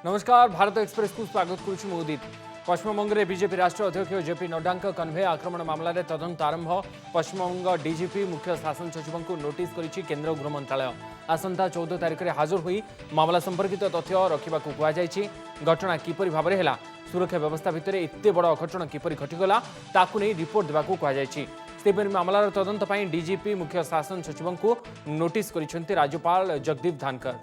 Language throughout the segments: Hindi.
नमस्कार भारत एक्सप्रेस को स्वागत करुछु उदित। पश्चिमबंग में बीजेपी राष्ट्रीय अध्यक्ष जेपी नड्डा कन्वे आक्रमण मामलें तदंत आरंभ। पश्चिमबंग डीजीपी मुख्य शासन सचिव को नोटिस करिछि केंद्र गृह मंत्रालय। आसंता 14 तारिख में हाजर हुई मामला संपर्कित तथ्य रखा कुहाଯାଇଛି। घटना किपरि भाव में है, सुरक्षा व्यवस्था भितर एते बड़ अघटन किपरि घटिगला ताकू नहीं रिपोर्ट देवाक कुहाଯାଇଛି। सेपरि मामलार तदंत पर डीजीपी मुख्य शासन सचिव को नोटिस करिसेंति राज्यपाल जगदीप धानकर।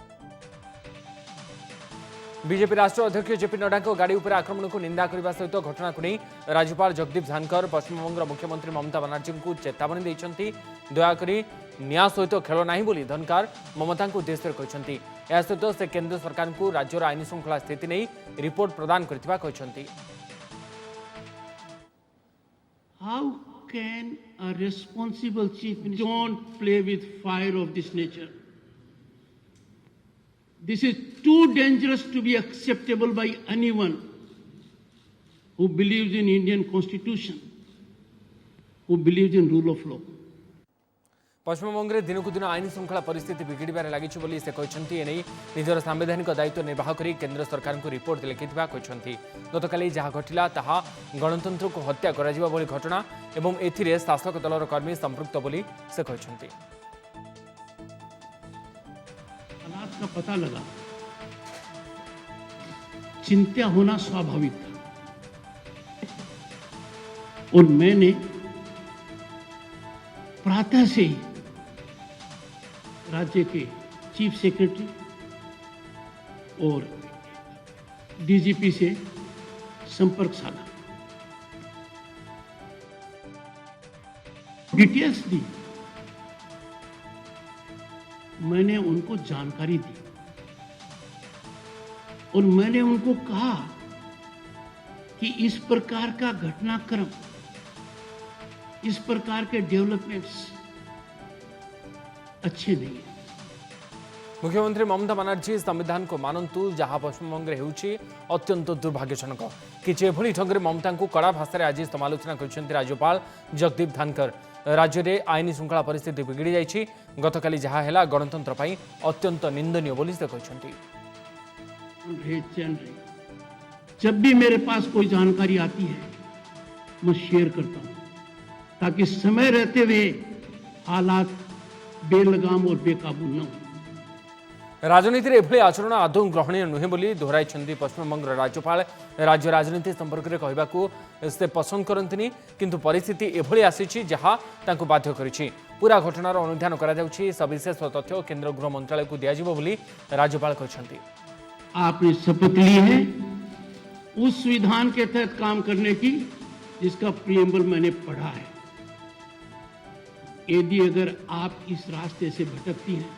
बीजेपी राष्ट्रीय अध्यक्ष जेपी नड्डा गाड़ी उपर आक्रमण को निंदा करने सहित घटना को नहीं राज्यपाल जगदीप धानकर पश्चिमबंग मुख्यमंत्री ममता बनर्जी को चेतावनी देते। दयाकोरी न्याय सहित खेल ना बोली धनकर ममता को उद्देश्य कहते। यह सहित से केंद्र सरकार को राज्यर आईन श्रृंखला स्थिति नहीं रिपोर्ट प्रदान करथिबा कहते। How can a responsible chief minister don't play with fire of this nature? This is too dangerous to be acceptable by anyone who believes in Indian Constitution, who believes in rule of law. Paschim Banga में दिनकू दिन आईन श्रृंखला परिस्थिति बिगिड़बार लगी से कहते। एने निजर संवैधानिक दायित्व निर्वाह कर केंद्र सरकार को रिपोर्ट लिखिथिबा कहते। गतकाली जहाँ घटिला ताहा गणतंत्र को हत्या करा जिबा भली घटना एवं एथिरे शासक दलर कर्मी संपृक्त बोली से कहते। हालात का पता लगा, चिंता होना स्वाभाविक था और मैंने प्रातः से ही राज्य के चीफ सेक्रेटरी और डीजीपी से संपर्क साधा, डिटेल्स दी, मैंने उनको जानकारी दी और मैंने उनको कहा कि इस प्रकार का घटनाक्रम, इस प्रकार के डेवलपमेंट्स अच्छे नहीं है। मुख्यमंत्री ममता बनर्जी संविधान को मानतु जहाँ पश्चिमबंग में होउछि अत्यंत दुर्भाग्यजनक कि एभली ढंग ममता को कड़ा भाषा आज समालोचना करछन्ति राज्यपाल जगदीप धानकर। राज्य में आईन श्रृंखला परिस्थिति बिगड़ी जाइछि। गतकाली जहाँ है गणतंत्र पर अत्यंत निंदनीय बोली से कहछन्ति। जब भी मेरे पास कोई जानकारी आती है मैं शेयर करता हूं ताकि समय रहते हुए हालात बेलगाम और बेकाबू न हो। राजनीति में एभली आचरण आदौ ग्रहणीय नुहे बोली दोहराई पश्चिमबंग राज्यपाल। राज्य राजनीति संपर्क में कहवाक से पसंद करती किंतु परिस्थिति एभली आसी जहाँ तांको बाध्य करिछि। पूरा घटनार अनुध्यान करा जाउछि। सविशेष तथ्य केंद्र गृह मंत्रालय को दियाजिबो बोली राज्यपाल कहछन्ति। आपने शपथ ली है उस विधान के तहत काम करने की जिसका प्रियम्बल मैंने पढ़ा है। यदि अगर आप इस रास्ते से भटकती हैं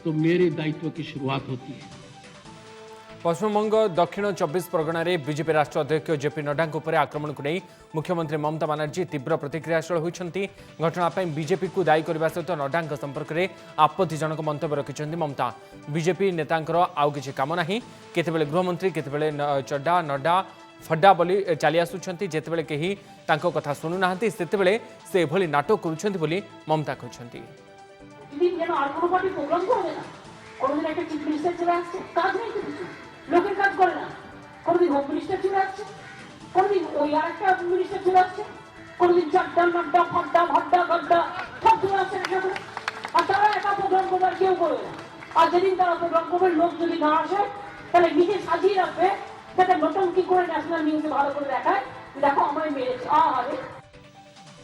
तो मेरे दायित्व की शुरुआत होती है। पश्चिमबंग दक्षिण 24 परगना में बीजेपी राष्ट्रीय अध्यक्ष जेपी नड्डा उपर आक्रमण को नहीं मुख्यमंत्री ममता बनर्जी तीव्र प्रतिक्रियाशील होती। घटना बीजेपी को दायी करने सहित नड्डा संपर्क में आपत्तिजनक मंतव्य रखिंट ममता। बीजेपी नेतांकर आउ किछि काम नाही, केतेबेले गृहमंत्री केतेबेले चड्डा नड्डा फड्डा बोली चली आसुछंती। जेतेबेले केही तांको कथा सुनु नाहंती सेतेबेले से एभली नाटक करुछंती बोली ममता कहछंती। লোকের কাজ করে না, কোনদিন হোম মিনিস্টার চলে আসছে, কোনদিন ওই আরেকটা মিনিস্টার চলে আসছে, কোনদিন চারটা নাড্ডা ফাড্ডা ভাড্ডা গাড্ডা সব চলে আসছে একসাথে। আর তারা একা প্রোগ্রাম করবে আর কেউ করবে না। আর যেদিন তারা প্রোগ্রাম করবে লোক যদি না আসে তাহলে নিজে সাজিয়ে রাখবে যাতে নতুনকি করে ন্যাশনাল নিউজে ভালো করে দেখায় দেখো আমায় মেরেছে। আরে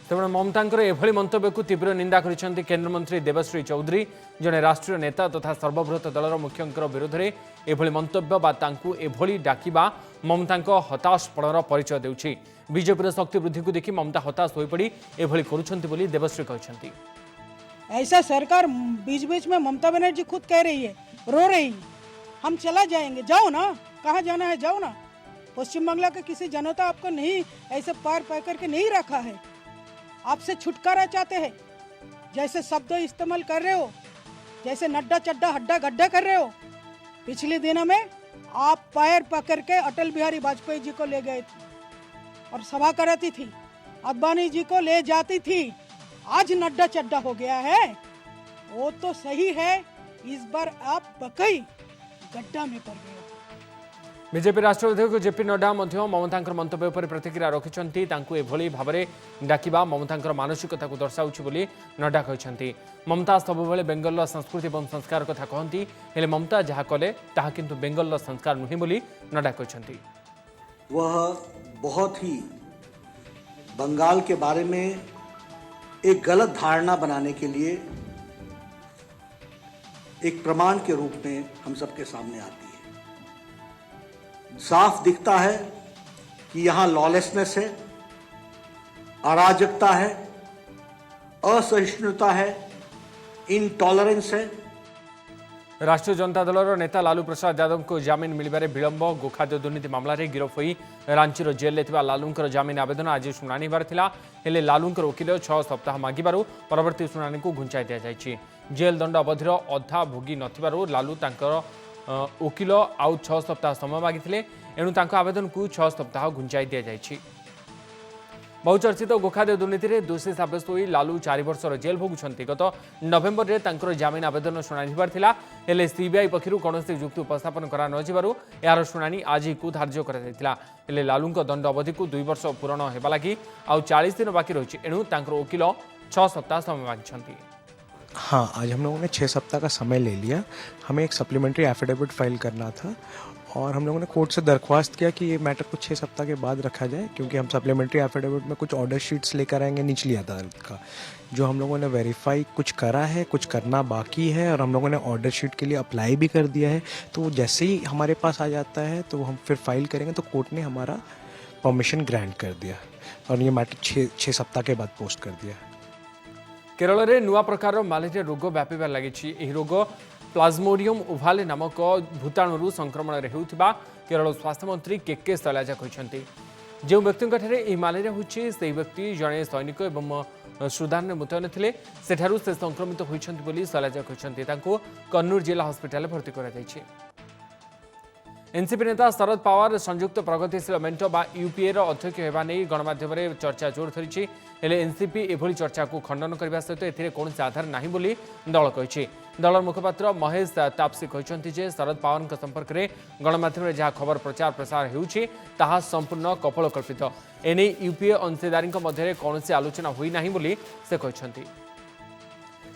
तेणु ममता एभली मंतव्य को तीव्र निंदा करिसेंति केंद्रमंत्री देवश्री चौधरी। जड़े राष्ट्रीय नेता तथा सर्वबृहत दलर मुख्य विरोध में एभली मंतव्य बा तांकु एभली डाकिबा ममता हताशपणर परिचय देउछि। बीजेपी शक्ति वृद्धि को देखि ममता हताश हो पड़ी एभली करुछंति बोली देवश्री कहछंति। ऐसा सरकार बीच बीच में ममता बनर्जी खुद कह रही है, रो रही है, हम चला जाएंगे, जाओ ना, कहाँ जाना है जाओ ना। पश्चिम बंगाल का किसी जनता आपको नहीं ऐसे पार पा करके नहीं रखा है, आपसे छुटकारा चाहते हैं। जैसे शब्द इस्तेमाल कर रहे हो, जैसे नड्डा चड्डा हड्डा गड्ढा कर रहे हो। पिछले दिनों में आप पैर पकड़ के अटल बिहारी वाजपेयी जी को ले गए थे और सभा कराती थी, अद्वानी जी को ले जाती थी। आज नड्डा चड्डा हो गया है, वो तो सही है, इस बार आप बकई गड्ढा में पड़ गए हो। बीजेपी राष्ट्रीय अध्यक्ष जेपी नड्डा ममता मंतव्य पर प्रतिक्रिया रखिंट एभली भाव में डाकिबा ममता मानसिकता को दर्शाऊँ बोली नड्डा कहते। ममता सबुबले बेंगल संस्कृति और संस्कार कथा कहती हेले ममता जहाँ कले ताहा किंतु बेंगल संस्कार नुहे बोली नड्डा कहते। वह बहुत ही बंगाल के बारे में एक गलत धारणा बनाने के लिए एक प्रमाण के रूप में हम सबके सामने आती है। साफ दिखता है कि यहां लॉलेसनेस है, अराजकता है, असहिष्णुता है, इनटॉलरेंस है। राष्ट्रीय जनता दलर नेता लालू प्रसाद यादव को जामिन मिलबारे विलंब गोखाद्य दुर्नीति मामला रे गिरफ होई रांचीर जेल थिबा लालूंकर जामिन आवेदन आज शुणानी हेबार थिला हेले लालूंकर वकील 6 सप्ताह मागिबारु परवर्ती शुणानी को घुंचाई दिया जायछि। जेल दंड अवधिर अधा भोगी नथिबारु लालू तांकर वकील आउ 6 सप्ताह समय मागिथिले एणु तांको आवेदन को 6 सप्ताह घुंचाई दिया जायछि। बहुचर्चित गोखाद्य दुर्नीति में दोषी सब्यस्त होई लालू 4 वर्षर जेल भोगुछंती। गत नवेम्बर में तांकर जामिन आवेदन शुणानी हेबार थिला हेले सीबीआई पक्षरु कोनोसी जुक्ति उपस्थापन करा न जिबारु यार शुणानी आज को धार्य करा जायतिला। हेले लालूंको दंड अवधि को 2 वर्ष पूरण हेबा लागि आउ 40 दिन बाकी रहिछि एणु तांकर वकील 6 सप्ताह समय मागिछंती। हाँ, आज हम लोगों ने 6 सप्ताह का समय ले लिया। हमें एक सप्लीमेंट्री एफिडेविट फाइल करना था और हम लोगों ने कोर्ट से दरख्वास्त किया कि ये मैटर को 6 सप्ताह के बाद रखा जाए, क्योंकि हम सप्लीमेंट्री एफिडेविट में कुछ ऑर्डर शीट्स लेकर आएंगे निचली अदालत का, जो हम लोगों ने वेरीफाई कुछ करा है, कुछ करना बाकी है और हम लोगों ने ऑर्डर शीट के लिए अप्लाई भी कर दिया है। तो जैसे ही हमारे पास आ जाता है तो हम फिर फाइल करेंगे। तो कोर्ट ने हमारा परमिशन ग्रांट कर दिया और ये मैटर 6 सप्ताह के बाद पोस्ट कर दिया। केरल में नुआ प्रकार मालेरिया रोग व्यापार लगी। रोग प्लाज्मोडियम ओभाले नामक भूताणु संक्रमण होता केरल स्वास्थ्य मंत्री के शैलजा कहते। जो व्यक्ति मालेरिया होची से व्यक्ति जड़े सैनिक और सुदान में मुतयन थे सेठारु से संक्रमित होती शैलजा कहते। कन्नूर जिला हस्पिटाल भर्ती कर एनसीपी नेता शरद पवार संयुक्त प्रगतिशील मेंट बा यूपीए अध्यक्ष होगा नहीं गणमाध्यम चर्चा जोर धरी हेले एनसीपी एभली चर्चा को खंडन करने सहित एथिरे कौनसी आधार नहीं बोली दल कही। दलर मुखपात्र महेश तापसी कहते जे शरद पवार संपर्क में गणमाध्यम जहाँ खबर प्रचार प्रसार होउछि ताहा संपूर्ण कपोलकल्पित। एने यूपीए अंशीदारी मध्य कौनसी आलोचना हुई नहीं बोली से कहते।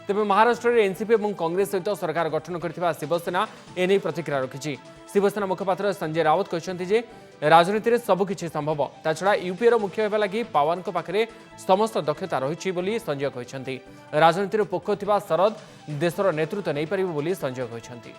तेबे महाराष्ट्र में एनसीपी और कांग्रेस सहित सरकार गठन करथिबा शिवसेना एने प्रतिक्रिया रखिछि। शिवसेना मुखपात्र संजय राउत कहते जे राजनीति में सबकिछि संभव, ता छड़ा यूपीए मुख्य होगा लगी पवार पाखे समस्त दक्षता रही बोली संजय कहते। राजनीति में पोख थिबा शरद देशर नेतृत्व नहीं पारिबो बोली संजय कहते।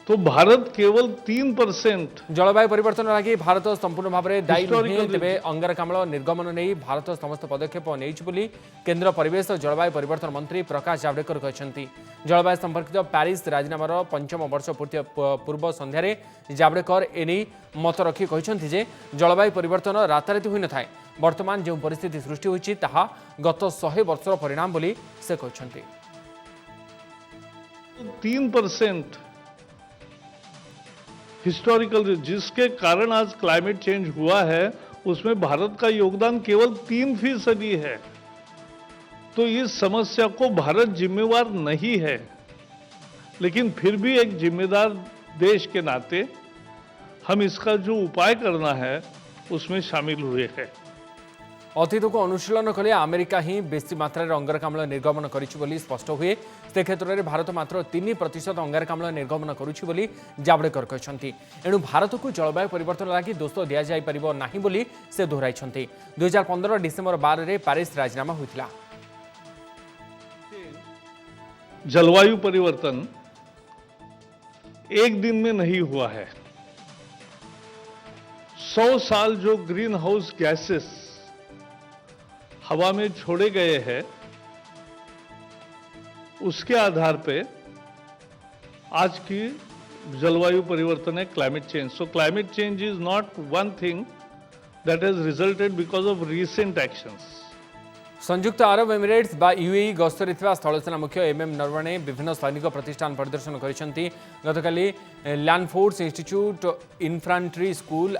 तो भारत केवल 3% जलवायु परिवर्तन लगी भारत संपूर्ण भाव में दायी नुहे। तेज अंगारकाम्ल निर्गमन नहीं भारत समस्त पदक्षेप नहीं केंद्र परिवेश और जलवायु परिवर्तन मंत्री प्रकाश जावड़ेकर कहते। जलवायु संपर्कित प्यारिस राजीनामार 5म वर्ष पूर्व संध्यारे जावड़ेकर एने मत रखी कहते जे जलवायु परिवर्तन राताराति होई न थाए, वर्तमान जो परिस्थिति सृष्टि होइछि ताहा गत 100 वर्षर परिणाम बोली से कहते। 3% हिस्टोरिकल जिसके कारण आज क्लाइमेट चेंज हुआ है उसमें भारत का योगदान केवल 3% है। तो इस समस्या को भारत जिम्मेवार नहीं है, लेकिन फिर भी एक जिम्मेदार देश के नाते हम इसका जो उपाय करना है उसमें शामिल हुए हैं। अतीत को अनुशीलन कले अमेरिका ही बेसी मात्रा अंगारकाम्ल निर्गमन करिछि स्पष्ट हुए। से क्षेत्र में भारत मात्र 3% अंगारकाम्ल निर्गमन करुछि बोली जावड़ेकर कहते। एणु भारत को जलवायु परिवर्तन लगी दोष दि जापर नहीं बोली से दोहराई। 2015 डिसेम्बर 12 में प्यारिस राजीनामा होता। जलवायु परिवर्तन एक दिन में नहीं हुआ है। 100 साल जो ग्रीन हाउस गैसेस हवा में छोड़े गए हैं उसके आधार पे आज की जलवायु परिवर्तन है climate change. So climate change is not one thing that has resulted because of recent actions. संयुक्त अरब एमिरेट्स बा यूएई गस्तरे थिबा स्थलसेना मुख्य एमएम नरवणे विभिन्न सैनिक प्रतिष्ठान परिदर्शन करिसेंती। गतकाली land force institute infantry school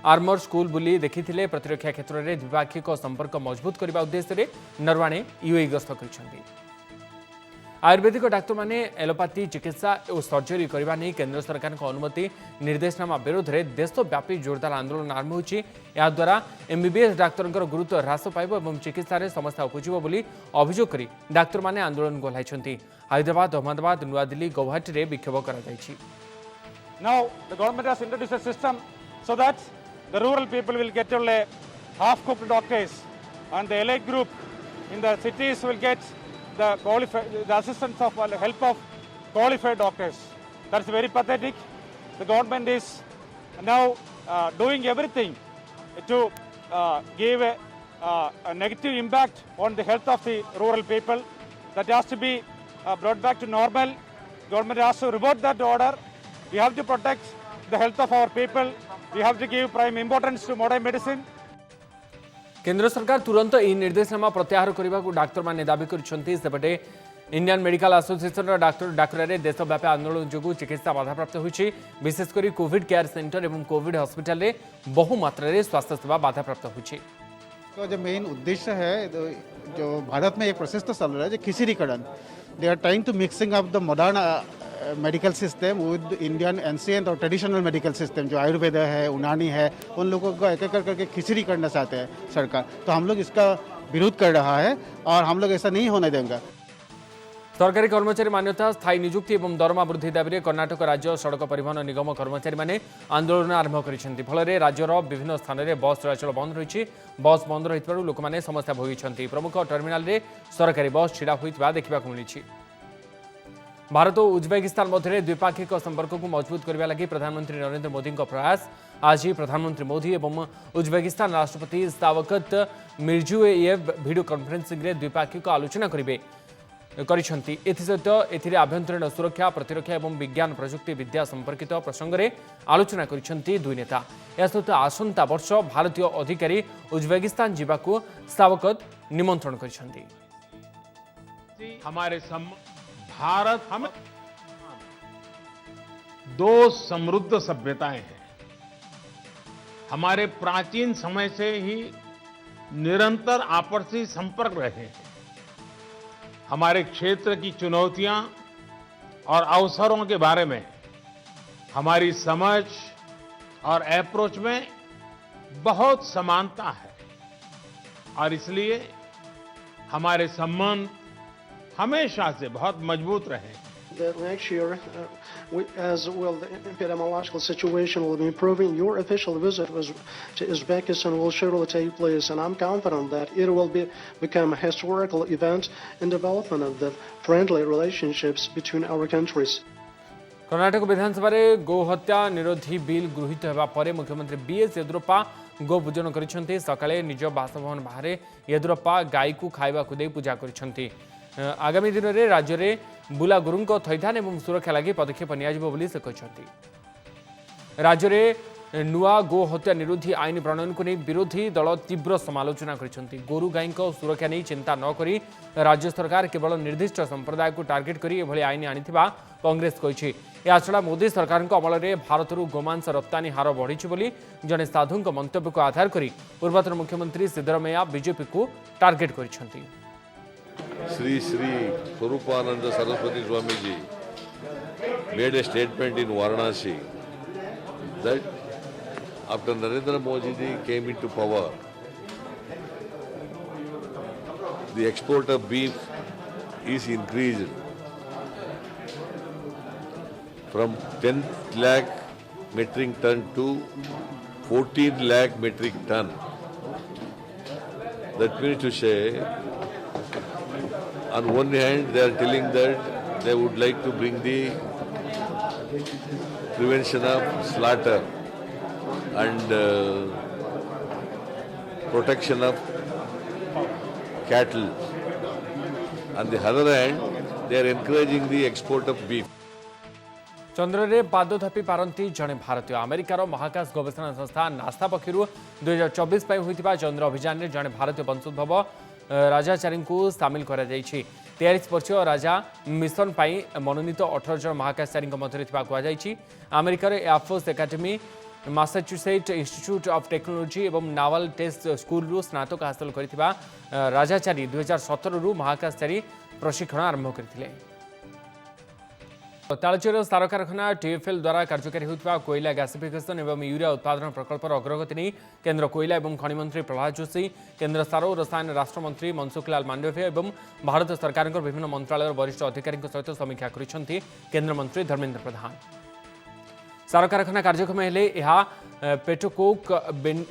armour school बुली देखिथिले। प्रतिरक्षा क्षेत्र में द्विपाक्षिक संपर्क मजबूत करने उद्देश्य नरवणे यूएई गस्त करिसेंती। आयुर्वेदिक डाक्तर माने एलोपैथी चिकित्सा और सर्जरी करने नहीं केंद्र सरकार अनुमति निर्देशनामा विरोध में देशव्यापी जोरदार आंदोलन आरंभ होगी। द्वारा एमबीबीएस डाक्तर गुरुत्व ह्रास पाइब और चिकित्सा समस्या उपजिव बोली अभियोग कर डाक्तर माने आंदोलन गोलाई। हैदराबाद अहमदाबाद नुआदिल्ली गौहाटी में विक्षोभ कर Now the government has introduced a system so that the rural people will get only half-cooked doctors, and the elite group in the cities will get the assistance of help of qualified doctors. That's very pathetic. The government is now doing everything to give a negative impact on the health of the rural people. That has to be brought back to normal. Government has to revoke that order. We have to protect the health of our people. We have to give prime importance to modern medicine. केंद्र सरकार तुरंत यह निर्देशनामा प्रत्याहार करने को डाक्तर माने दाबी करछन्ती। सेपटे इंडियन मेडिकल एसोसिएशन डाक्तर देशव्यापी आंदोलन जो चिकित्सा बाधाप्राप्त होइछि। विशेषकर कोविड केयर सेंटर और कोविड हॉस्पिटल में बहुमात्रा स्वास्थ्य सेवा बाधाप्राप्त होइछि। तो जो मेन उद्देश्य है जो भारत में एक प्रोसेस तो चल रहा है जो खिचड़ीकरण। They are trying to mixing up the modern medical system with Indian ancient और ट्रेडिशनल मेडिकल सिस्टम जो आयुर्वेद है, यूनानी है, उन लोगों को एक एक करके खिचड़ी करना चाहते हैं सरकार। तो हम लोग इसका विरोध कर रहा है और हम लोग ऐसा नहीं होने देंगे। सरकारी कर्मचारी मान्यता स्थायी नियुक्ति और दरमा वृद्धि दाबी कर्नाटक राज्य सड़क परिवहन निगम कर्मचारी माने आंदोलन आरंभ करिसेंति। फलरे राज्यर विभिन्न स्थान में बस चलाचल बंद रही। बस बंद रही लोक मैंने समस्या भोगी। प्रमुख टर्मिनाल में सरकारी बस छिड़ा होता देखा मिली। भारत और उज्बेकिस्तान मध्य द्विपाक्षिक संपर्क को मजबूत करने लगी प्रधानमंत्री नरेंद्र मोदी प्रयास। आज प्रधानमंत्री मोदी और उज्बेकिस्तान राष्ट्रपति शावकत मिर्जियोयेव वीडियो कॉन्फ्रेंसिंग रे द्विपाक्षिक आलोचना करेंगे। एसहित आभ्यंतरीण सुरक्षा, प्रतिरक्षा और विज्ञान प्रजुक्ति विद्या संपर्कित प्रसंग में आलोचना करिसेंति दुई नेता। या सहित आसंता वर्ष भारतीय अधिकारी उज्बेकिस्तान जावाक शावकत निमंत्रण करिसेंति। हमारे भारत हम दो समृद्ध सभ्यताएं हैं। हमारे प्राचीन समय से ही निरंतर आपसी संपर्क रहे हैं। हमारे क्षेत्र की चुनौतियां और अवसरों के बारे में हमारी समझ और अप्रोच में बहुत समानता है और इसलिए हमारे संबंध हमेशा से बहुत मजबूत रहे। That next year, as well, the epidemiological situation will be improving. Your official visit to Uzbekistan will surely take place, and I'm confident that it will become a historical event in development of the friendly relationships between our countries. Karnataka विधानसभा में गो हत्या निरोधी बिल गृहीत होगा पर मुख्यमंत्री बीएस येदुरप्पा गो पूजन करिसेंति। सकाळे निज बासभवन बाहर येदुरप्पा गाई को खाइबा को दे पूजा करिसेंति। आगामी दिन में राज्य में बुला गुरुंक थैथान और सुरक्षा लगी पदक्षेप नि से कहते। राज्य में नुआ गो हत्या निरोधी आईन प्रणयन को नहीं विरोधी दल तीव्र समालोचना करछन्ति। गोरु गाई सुरक्षा नहीं चिंता न करी राज्य सरकार केवल निर्दिष्ट संप्रदाय को टार्गेट करी एभली आईन आनिथिबा कांग्रेस कहिछि। या छड़ा मोदी सरकार अमल में भारत गोमांस रप्तानी हार बढ़ी बोली जड़े साधु मंतव्य को आधार करी पूर्वतन मुख्यमंत्री सिद्धरामैया बीजेपी को target करिसेंति। Sri Swarupananda Saraswati Swami ji made a statement in Varanasi that after Narendra Modi ji came into power, the export of beef is increased from 10 lakh metric ton to 14 lakh metric ton. That means to say, on one hand, they are telling that they would like to bring the prevention of slaughter and protection of cattle. On the other hand, they are encouraging the export of beef. चंद्र रे पाद थापी पारती जड़े भारतीय अमेरिकार महाकाश गवेषणा संस्था नासा पक्षर 2024 होता चंद्र अभियान में जड़े भारतीय वंशोद्भव राजाचारी को सामिल कर 43 वर्षीय राजा मिशन पर मनोनीत 18 जन महाकाशचारी मध्य कहुई। अमेरिकार air force academy, Massachusetts institute of technology और नावल टेस्ट स्कूल रु स्नातक हासिल कर राजाचारी 2017 महाकाशचारी प्रशिक्षण आरंभ करते। तालचेर सार कारखाना टीएफएल द्वारा कार्यकारी होता कोयला गैसिफिकेशन एवं यूरिया उत्पादन प्रकल्पर अग्रगति नहीं केन्द्र कोयला और खनि मंत्री प्रहलाद जोशी केन्द्र सार और रसायन राष्ट्रमंत्री मनसुख लाल मांडव्य और भारत सरकार विभिन्न मंत्रालय वरिष्ठ अधिकारी सहित समीक्षा कर केन्द्रमंत्री धर्मेन्द्र प्रधान। सार कारखाना कार्यक्षम हेले पेट्रोकोक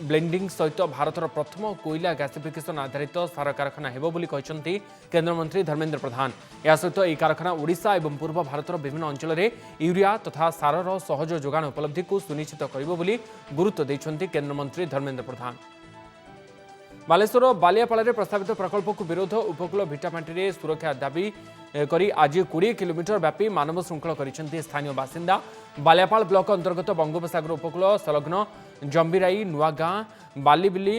ब्लेंडिंग सहित भारतर प्रथम कोयला गैसिफिकेशन आधारित सार कारखाना हेबो बोली कहते केन्द्रमंत्री धर्मेन्द्र प्रधान। या सहित यह कारखाना ओडिशा और पूर्व भारतर विभिन्न अंचल में यूरिया तथा सारर सहज जोगाण उपलब्धि को सुनिश्चित करिबो बोली गुरुत्व देइछन्ति केन्द्रमंत्री धर्मेन्द्र प्रधान। बालेश्वर बालियापाड़ प्रस्तावित प्रकल्प को विरोध उपकूल भिटामाटी सुरक्षा दाबी करी आज 20 किलोमीटर व्यापी मानव श्रृंखल करिसेंति स्थानीय बासिंदा। बालियापाड़ ब्लॉक अंतर्गत बंगोपसागर उपकूल संलग्न जंबीराई नुआगाँ बालीबिली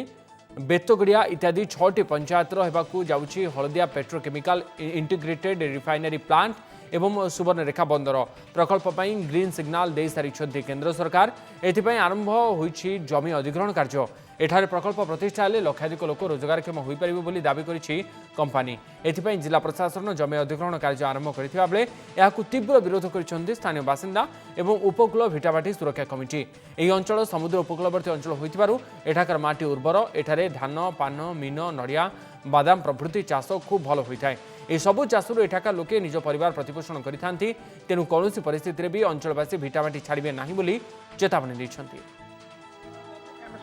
बेतगड़िया इत्यादि 6टी पंचायतर होगाकू जाउछि हलदिया पेट्रोकेमिकल इंटीग्रेटेड रिफाइनरी प्लांट एवं सुवर्णरेखा बंदर प्रकल्प पर ग्रीन सिग्नाल दे सारी केन्द्र सरकार। एथिपाई आरंभ होइछि जमी अधिग्रहण कार्य। एठारे प्रकल्प प्रतिष्ठा हेले लक्षाधिक लोक रोजगारक्षम हो पारिबे बोली दाबी करिछि कंपानी। एथिपाई जिला प्रशासन जमी अधिग्रहण कार्य आरंभ करथिबा बेले याकू तीव्र विरोध करिसेंति स्थानीय बासिंदा एवं उपकूल भिटामाटी सुरक्षा कमिटी। एही अंचल समुद्र उपकूलवर्ती अंचल होइतिबारु एठाकार माटी उर्वर एठारे धान पान मीन नड़िया बादाम प्रभृति चाष खूब भल होता है। यह सबू चाषर एठाकार लोके निज परिवार प्रतिपोषण करिथांती तेणु कौनसी परिस्थिति भी अंचलवासी भिटामाटी छाड़िबे नाही बोली चेतावनी दैछन्ती।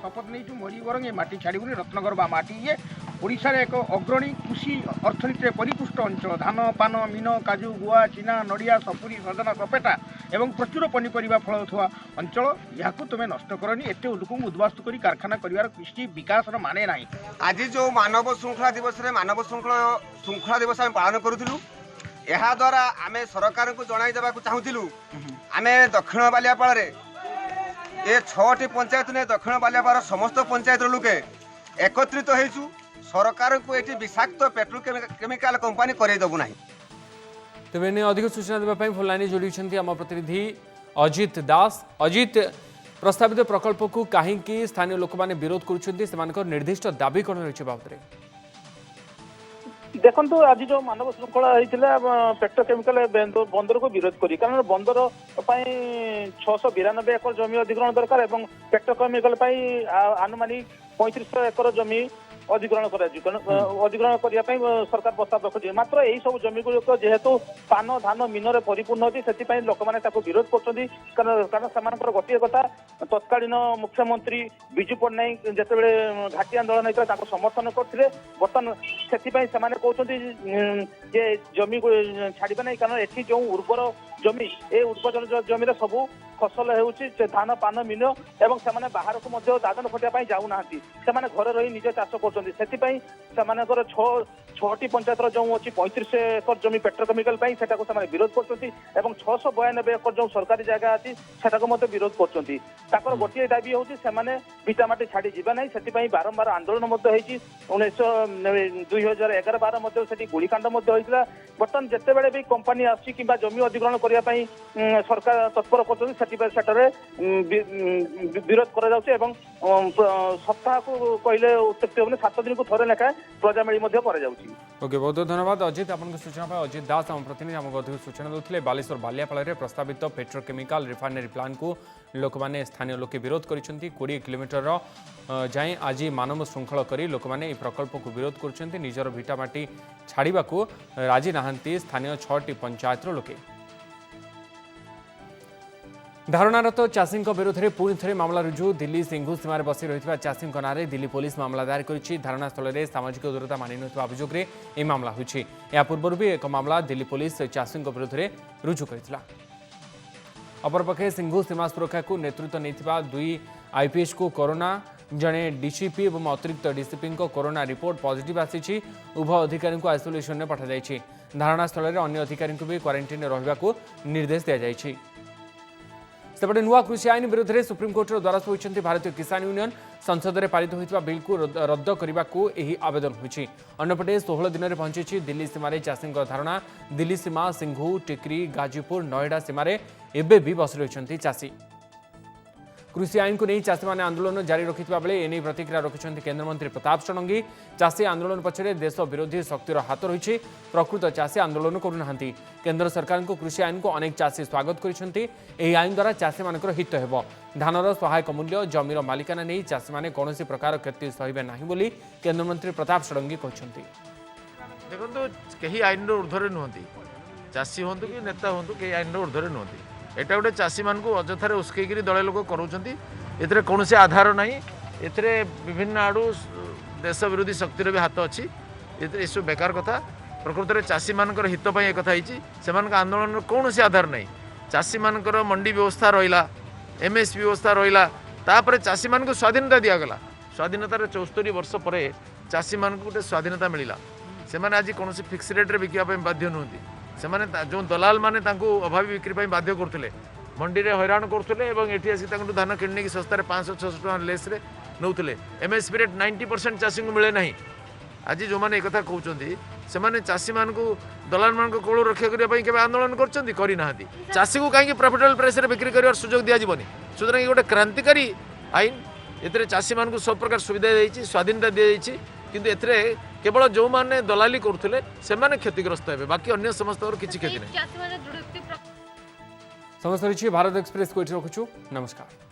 शपथ नहीं मरी बर ये माटी छाड़बूनी रत्नगर बा माटी ये ओडिशार एक अग्रणी कृषि अर्थनीति परिपुष्ट अंचल धान पान मीन काजू गुआ चीना नड़िया सपुरी सजना सपेटा एवं प्रचुर पनीपरिया फल होता अंचल यहाँ तुम्हें नष्ट करनी एत लोक उद्वास्तु कर कारखाना कर कृषि विकास माने ना। आज जो मानव श्रृंखला दिवस मानव श्रृंखला दिवस आम पालन करूँ या द्वारा आम सरकार को जनईदेवा चाहूलु आम दक्षिण बालियापाड़ ये 6टी पंचायत ने दक्षिण बालियापाड़ समस्त पंचायत लोके एकत्रित होइछु सरकार को ये विषाक्त पेट्रोकेमिकल कंपनी करदेबू ना। तेज अधिक सूचना देवाई फोन लाइन जोड़ी आम प्रतिनिधि अजित दास। अजित प्रस्तावित प्रकल्प को कहीं स्थानीय लोक मैंने विरोध कर निर्दिष्ट दाबी कौन रही बाबद देखो आज जो मानव श्रृंखला होता पेट्रोकेमिकल बंदर को विरोध करी कारण बंदर 692 एकर जमी अधिग्रहण दरकार और पेट्रोकेमिकल आनुमानिक 3500 एकर जमी अधिग्रहण अधिग्रहण करने सरकार प्रस्ताव रखुच्छे। मात्र यही सब जमी गुड़िक जेहेतु पान धान मीन परिपूर्ण अच्छी से लोक मैंने विरोध कर गोटे कथा तत्कालीन मुख्यमंत्री विजु पट्टनायक जितेबाला घाटी आंदोलन होता समर्थन करते बर्तमान से कहते जमी छाड़े ना कारण ये जो उर्वर जमी ए उर्वर जमी सबू फसल हो धान पान मीन एवं से बाहर को दादन खटिया जाऊना से घर रही निज चाष कर 6टी पंचायत जो अच्छी 3500 एकर जमी पेट्रोकेमिकल से विरोध कर 692 एकर जो सरकारी जगह अच्छी से विरोध कर गोटे दाबी हूँ भिटामाटी छाड़ी जाना ना से बारंबार आंदोलन 2011-12 से गुड़ीकांड होता बर्तमान जितेबाला भी कंपानी आसी कि जमी अधिग्रहण करने सरकार तत्पर कर विरोध कर सप्ताह को कहले उत्तृप्त होने 7 दिन को थोड़े लेखाएं प्रजामेली ओके बहुत धन्यवाद अजित आपन सूचना अजित दास आम प्रतिनिधि आमको अधिक सूचना देते बालेश्वर बालियापाड़ प्रस्तावित पेट्रोकेमिकल रिफाइनरी प्लांट को लोक मैंने स्थानीय लोके विरोध कर 20 किलोमीटर जाए आज मानव श्रृंखल कर लोक मैंने प्रकल्प को विरोध कर निजर भिटामाटी छाड़ा को राजी नहांती स्थानीय 6टी पंचायत लोके। धारणारत चाषी विरोध में पुणी थे मामला रुजु दिल्ली सिंघु सीमार बसी रही चाषी ना दिल्ली पुलिस मामला दायर कर धारणास्थल में सामाजिक दूरता मानि अभियोग में यह मामला होछि। या पूर्व भी एक मामला दिल्ली पुलिस चाषी विरोध में रुजु करथिला। अपरपक्षे सिंघु सीमा सुरक्षा को नेतृत्व नहीं 2 आईपीएस को कोरोना जड़े डीसीपी और अतिरिक्त डीसीपी कोरोना रिपोर्ट पॉजिटिव आसी उभय अधिकारी को आइसोलेशन में पठाई धारणास्थल में अन्य अधिकारी भी क्वारंटाइन रहा निर्देश दी जाएगी। सेपटे नुआ कृषि आईन विरोध में सुप्रीमकोर्टर द्वारस्थ होती भारतीय किसान यूनियन संसद में पारित होता बिल को रद्द करने को यह आवेदन होती। अन्यपटे 16 दिन में पहुंची दिल्ली सीमार चाषी धारणा दिल्ली सीमा सिंघु टिकरी गाजीपुर नोएडा सीमार एवं भी बस रही चाषी। कृषि आईन को नहीं चाषी माने आंदोलन जारी रखिथिबा बेले एने प्रतिक्रिया रखिछन्ति केन्द्रमंत्री प्रताप षडंगी। चाषी आंदोलन पछरे देश विरोधी शक्तिर हाथ रही, प्रकृत चाषी आंदोलन करूनाहांती। केंद्र सरकार को कृषि आईन को अनेक चाषी स्वागत करिसेंति। एही आईन द्वारा चाषी मानकर हित हेबो। धानर सहायक मूल्य, जमीर मालिकाना नहीं चाषी माने कोनोसी प्रकार क्षति सहिबे नाही बोली केन्द्रमंत्री प्रताप षडंगी कहछन्ति। देखो कहीं आईन ऊर्ध्वे नुहति, चाषी हूँ कि नेता हूँ कहीं आईन ऊर्ध्वे नुहति। एटा गोटे चाषी मान को अजथार उस्कई दल लोक कर कौन से आधार ना, ए विभिन्न आड़ू देश विरोधी शक्तिर भी हाथ अच्छी। ये सब बेकार कथा। प्रकृत में चाषी मान हित एक कथा से आंदोलन कौन से आधार ना। चाषी मान मंडी व्यवस्था रहा, एमएस व्यवस्था रहा, तापर चाषी मान को स्वाधीनता दिगला। स्वाधीनतार 74 वर्ष पर चाषी मान को गोटे स्वाधीनता मिला। से आज कौन फिक्स रेट्रे बिकापी बाध्य नुहति। से जो दलाल मैंने अभावी बिक्री बाध्य करते, मंडी में हैरान करते, ये आसिक धान किणी सस्तार 500-600 टका लेस्रे नौले। एमएसपी रेट 90% चाषी को मिले ना। आज जो मैंने एक कहते से चाषी मान को दलाल मान कोल रक्षा करने के आंदोलन करना। चाषी को कहीं प्रॉफिटेबल प्राइस बिक्री कर सुजोग दिजावनी। सुतरां गोटे क्रांतिकारी आईन, ये चाषी मान को सब प्रकार सुविधा दी, स्वाधीनता दी जाइए। किंतु एथरे केवल जो माने दलाली करथुले से माने क्षतिग्रस्त हेबे, बाकी अन्य समस्त किछि क्षति नहीं। समस्त भारत एक्सप्रेस को रखुछु। नमस्कार।